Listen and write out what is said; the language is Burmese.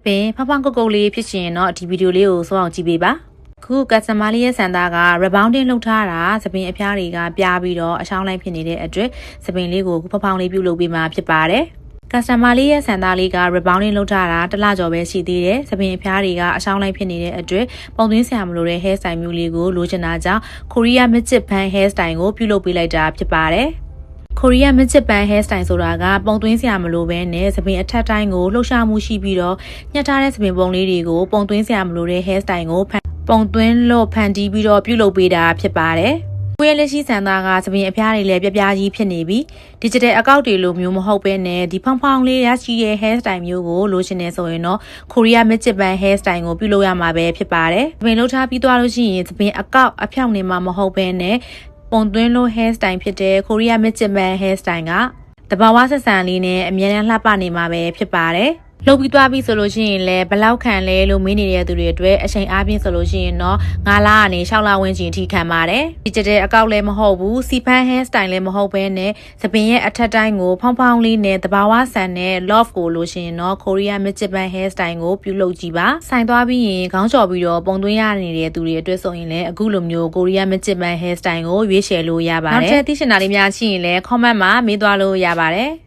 ပင်ဖောက်ဖောက်ကုတ်ကုတ်လေးဖြစ်ရှင်တော့ဒီဗီဒီယိုလေးကိုစောအောင်ကြည့်ပေးပါခုကစတမာလေးရဲ့ဆန်သားက rebounding လုပ်ထားတာသပင်အဖျားတွေကပြားပြီးတော့အချောင်းလိုက်ဖြစ်နေတဲ့အတွက်သပင်လေးကိုဖောက်ဖောက်လေးပြုတ်လုပ်ပေးမှာဖြစ်ပါတယ်ကစတမာလေးရဲ့ဆန်သားလေးက rebounding လုပ်ထားတာတစ်လကျော်ပဲရှိသေးတယ်သပင်အဖျားတွေကအချောင်းလိုက်ဖြစ်နေတဲ့အတွက်ပုံသွင်းဆရာမလို့တဲ့ hair style မျိုးလေးကိုလိုချင်တာကြောင့် Korea Midget Band hair style ကိုပြုတ်လုပ်ပေးလိုက်တာဖြစ်ပါတယ်Korea Midget Band hair style ဆိုတာကပုံသွင်းစရာမလိုဘဲနဲ့သပင်အထက်တိုင်းကိုလှုပ်ရှားမှုရှိပြီးတော့ညှက်ထားတဲ့သပင်ပုံလေးတွေကိုပုံသွင်းစရာမလိုတဲ့ hair style ကိုပုံသွင်းလို့ဖန်တီးပြီးတော့ပြုလုပ်ပေးတာဖြစ်ပါတယ်။ကိုယ့်ရဲ့လက်ရှိဆန်သားကသပင်အဖျားတွေလည်းပြပြကြီးဖြစ်နေပြီး digital အကောက်တွေလိုမျိုးမဟုတ်ဘဲနဲ့ဒီဖောင်းဖောင်းလေးရရှိတဲ့ hair style မျိုးကိုလိုချင်နေဆိုရင်တော့ Korea Midget Band hair style ကိုပြုလုပ်ရမှာပဲဖြစ်ပါတယ်။သပင်လှုပ်ထားပြီးသွားလို့ရှိရင်သပင်အကောက်အဖြောင့်နေမှာမဟုတ်ဘဲနဲ့ပုံသွင်းလို့ hair style ဖြစ်တဲ့ Korea Midget Band hair style ကတဘာဝဆက်ဆံလေးနဲ့အမြဲတမ်းလှပနေမှာပဲဖြစ်ပါတယ်။လုပ်ပြီးသွားပြီဆိုလို့ရှိရင်လည်းဘလောက်ခံလဲလို့မေးနေတဲ့သူတွေအတွက်အချိန်အားဖြင့်ဆိုလို့ရှိရင်တော့9လကနေ6လဝန်းကျင်ထိခံပါတယ်။ဒီကျတဲ့အကောက်လည်းမဟုတ်ဘူးစီဖန် hair style လည်းမဟုတ်ဘဲနဲ့သပင်ရဲ့အထက်တိုင်းကိုဖောင်းဖောင်းလေးနဲ့တဘာဝဆန်နဲ့ love ကိုလို့ရှိရင်တော့ Korea Midget Band hair style ကိုပြုလုပ်ကြည့်ပါ။ဆိုင်သွားပြီးရင်ခေါင်းချော်ပြီးတော့ပုံသွင်းရနေတဲ့သူတွေအတွက်ဆိုရင်လည်းအခုလိုမျိုး Korea Midget Band hair style ကိုရွေးချယ်လို့ရပါတယ်။နောက်ထပ်သိချင်တာလေးများရှိရင်လည်း comment မှာမေးသွားလို့ရပါတယ်။